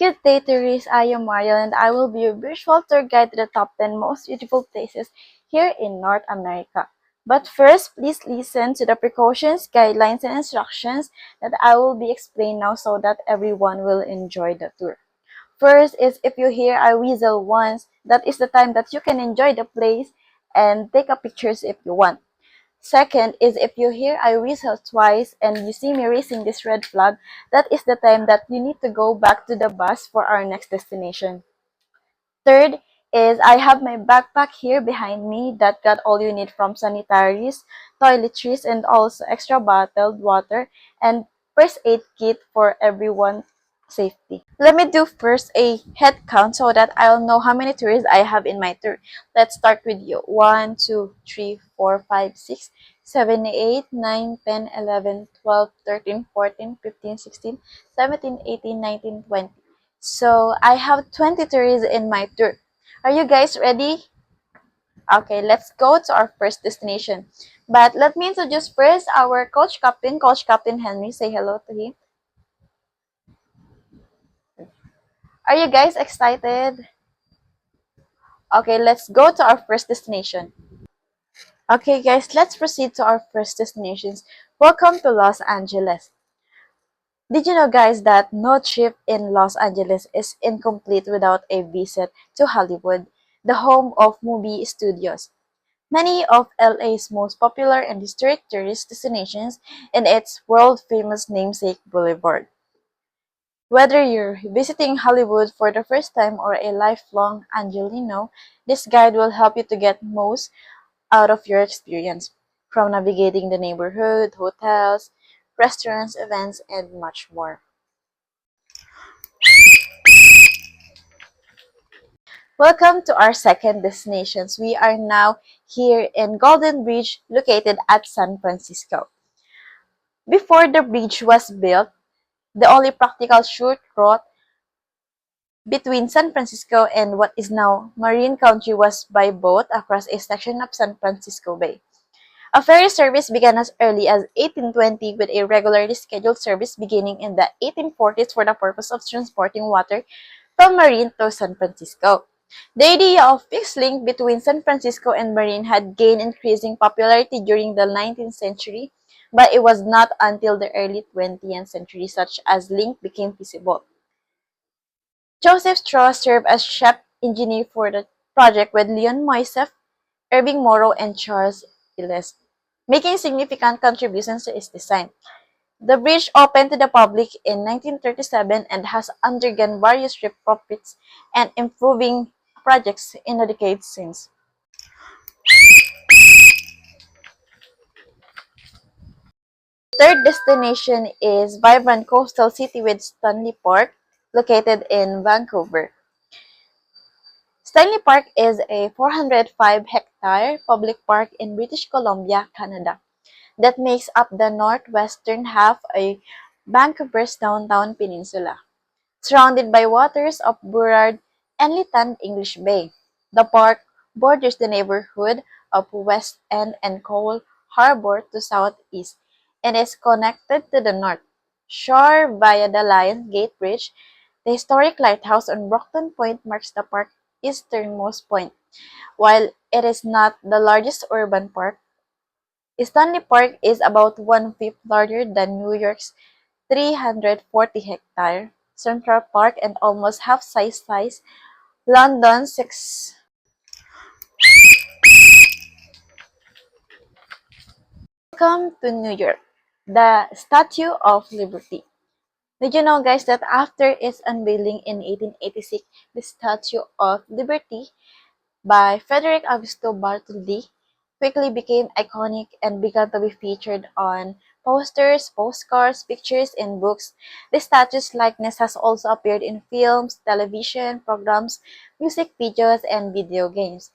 Good day, tourists. I am Mariel and I will be your virtual tour guide to the top 10 most beautiful places here in North America. But first, please listen to the precautions, guidelines, and instructions that I will be explaining now so that everyone will enjoy the tour. First is if you hear I whistle once, that is the time that you can enjoy the place and take a pictures if you want. Second is if you hear I whistle twice and you see me raising this red flag, that is the time that you need to go back to the bus for our next destination. Third is I have my backpack here behind me that got all you need from sanitaries, toiletries, and also extra bottled water and first aid kit for everyone's safety. Let me do first a head count so that I'll know how many tourists I have in my tour. Let's start with you. 1, 2, 3, 4, 5, 6, 7, 8, 9, 10, 11, 12, 13, 14, 15, 16, 17, 18, 19, 20. So I have 20 tourists in my tour. Are you guys ready? Okay, let's go to our first destination. But let me introduce first our coach captain, Coach Captain Henry. Say hello to him. Are you guys excited? Okay, let's go to our first destination. Okay, guys, let's proceed to our first destinations. Welcome to Los Angeles. Did you know, guys, that no trip in Los Angeles is incomplete without a visit to Hollywood, the home of movie studios? Many of LA's most popular and historic tourist destinations in its world-famous namesake Boulevard. Whether you're visiting Hollywood for the first time or a lifelong Angelino, this guide will help you to get most out of your experience, from navigating the neighborhood, hotels, restaurants, events, and much more. Welcome to our second destinations. We are now here in Golden Bridge, located at San Francisco. Before the bridge was built, the only practical short route between San Francisco and what is now Marin County was by boat across a section of San Francisco Bay. A ferry service began as early as 1820 with a regularly scheduled service beginning in the 1840s for the purpose of transporting water from Marin to San Francisco. The idea of fixed link between San Francisco and Marin had gained increasing popularity during the 19th century, but it was not until the early 20th century such as link became feasible. Joseph Straw served as chief engineer for the project with Leon Moisef, Irving Morrow, and Charles Gilles, making significant contributions to its design. The bridge opened to the public in 1937 and has undergone various retrofits and improving projects in the decades since. Third destination is vibrant coastal city with Stanley Park, located in Vancouver. Stanley Park is a 405-hectare public park in British Columbia, Canada, that makes up the northwestern half of Vancouver's downtown peninsula. Surrounded by waters of Burrard and Lytton English Bay, the park borders the neighborhood of West End and Cole Harbor to southeast and is connected to the north shore via the Lions Gate Bridge. The historic lighthouse on Brockton Point marks the park's easternmost point. While it is not the largest urban park, Stanley Park is about one-fifth larger than New York's 340-hectare Central Park and almost half-size London's 6. Welcome to New York, the Statue of Liberty. Did you know, guys, that after its unveiling in 1886, the Statue of Liberty by Frederick Augusto Bartholdi quickly became iconic and began to be featured on posters, postcards, pictures, and books. The statue's likeness has also appeared in films, television programs, music videos, and video games,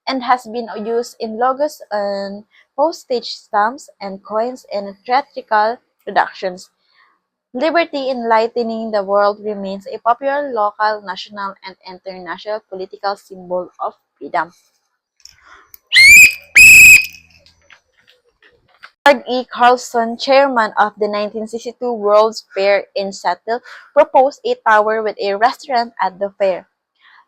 and has been used in logos on postage stamps and coins in theatrical productions. Liberty enlightening the world remains a popular local, national, and international political symbol of freedom. E. Carlson, chairman of the 1962 World's Fair in Seattle, proposed a tower with a restaurant at the fair.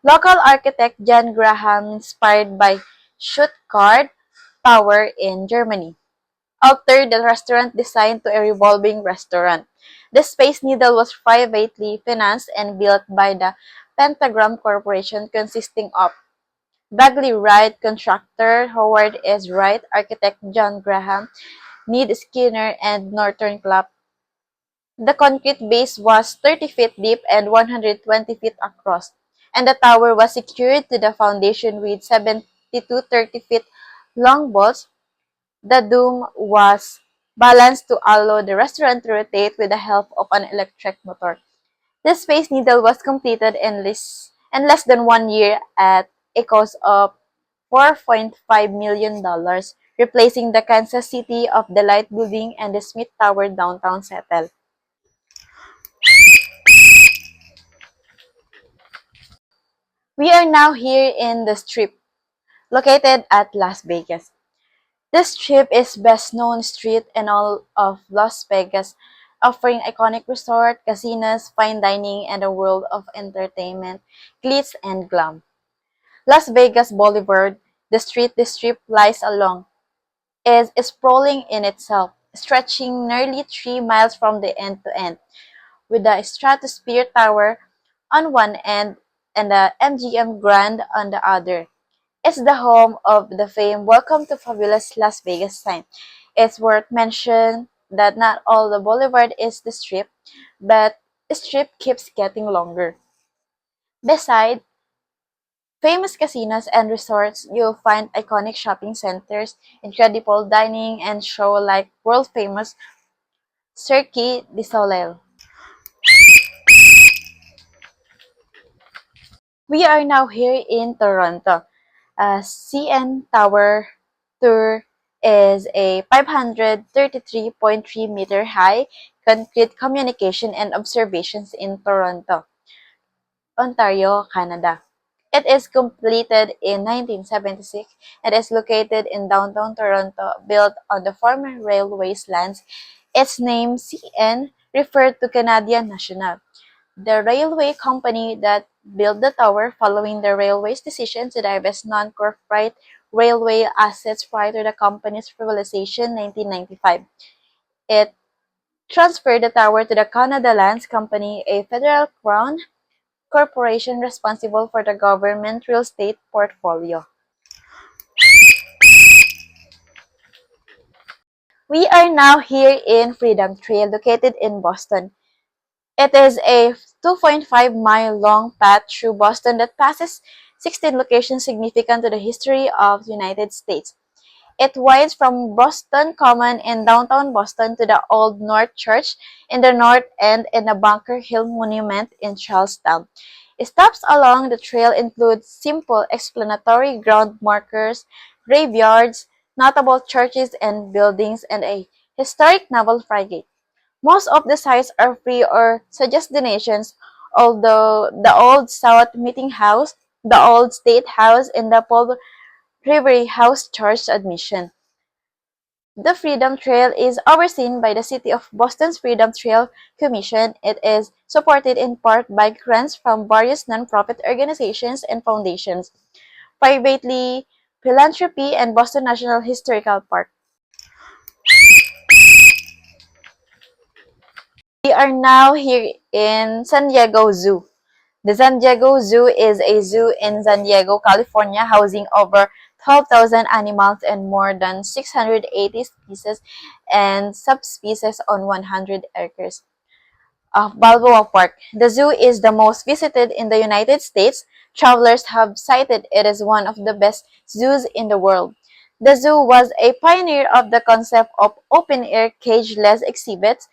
Local architect John Graham, inspired by Stuttgart Tower in Germany, altered the restaurant design to a revolving restaurant. The Space Needle was privately financed and built by the Pentagram Corporation, consisting of Bagley Wright, contractor Howard S. Wright, architect John Graham, Need Skinner, and Norton Clapp. The concrete base was 30 feet deep and 120 feet across, and the tower was secured to the foundation with 72 30-feet long bolts. The dome was balanced to allow the restaurant to rotate with the help of an electric motor. The Space Needle was completed in less than 1 year at a cost of $4.5 million, replacing the Kansas City of the Light Building and the Smith Tower downtown Seattle. We are now here in the Strip, located at Las Vegas. This Strip is best known street in all of Las Vegas, offering iconic resort, casinos, fine dining, and a world of entertainment, glitz and glam. Las Vegas Boulevard, the street this strip lies along, is sprawling in itself, stretching nearly 3 miles from the end to end, with the Stratosphere Tower on one end and the MGM Grand on the other. It's the home of the famed Welcome to Fabulous Las Vegas sign. It's worth mentioning that not all the boulevard is the strip, but the strip keeps getting longer. Beside famous casinos and resorts, you'll find iconic shopping centers, incredible dining, and show like world-famous Cirque du Soleil. We are now here in Toronto. CN Tower Tour is a 533.3-meter high concrete communication and observations in Toronto, Ontario, Canada. It is completed in 1976 and is located in downtown Toronto, built on the former railway's lands. Its name, CN, referred to Canadian National, the railway company that built the tower following the railway's decision to divest non-corporate railway assets prior to the company's privatization in 1995. It transferred the tower to the Canada Lands Company, a federal crown corporation responsible for the government real estate portfolio. We are now here in Freedom Trail, located in Boston. It is a 2.5-mile long path through Boston that passes 16 locations significant to the history of the United States. It winds from Boston Common in downtown Boston to the Old North Church in the north end and the Bunker Hill Monument in Charlestown. Stops along the trail include simple explanatory ground markers, graveyards, notable churches and buildings, and a historic naval frigate. Most of the sites are free or suggest donations, although the Old South Meeting House, the Old State House, and the Paul Revere House charge admission. The Freedom Trail is overseen by the City of Boston's Freedom Trail Commission. It is supported in part by grants from various nonprofit organizations and foundations, privately philanthropy, and Boston National Historical Park. We are now here in San Diego Zoo. The San Diego Zoo is a zoo in San Diego, California, housing over 12,000 animals and more than 680 species and subspecies on 100 acres of Balboa Park. The zoo is the most visited in the United States. Travelers have cited it as one of the best zoos in the world. The zoo was a pioneer of the concept of open-air cage-less exhibits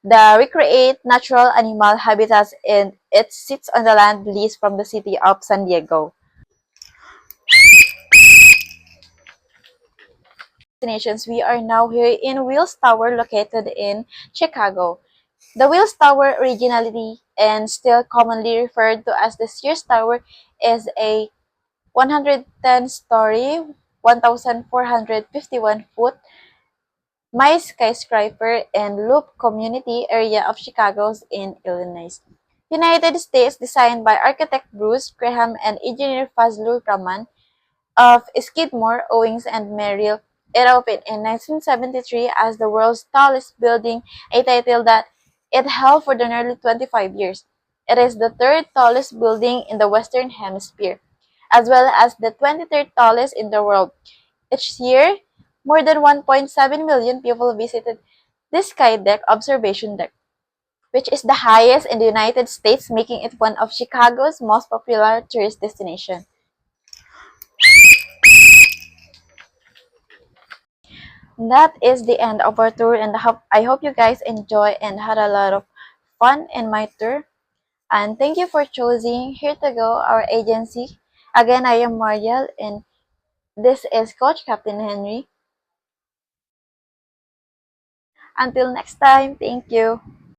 that recreate natural animal habitats, and it sits on the land leased from the city of San Diego. Destinations. We are now here in Wills Tower, located in Chicago. The Wills Tower, originally and still commonly referred to as the Sears Tower, is a 110-story, 1,451-foot My Skyscraper and Loop Community area of Chicago's in Illinois. United States, designed by architect Bruce Graham and engineer Fazlur Rahman of Skidmore, Owings and Mariel. It opened in 1973 as the world's tallest building, a title that it held for the nearly 25 years. It is the third tallest building in the Western Hemisphere, as well as the 23rd tallest in the world. Each year, more than 1.7 million people visited this Sky Deck observation deck, which is the highest in the United States, making it one of Chicago's most popular tourist destinations. That is the end of our tour, and I hope you guys enjoy and had a lot of fun in my tour. And thank you for choosing Here to Go, our agency. Again, I am Mariel, and this is Coach Captain Henry. Until next time, thank you.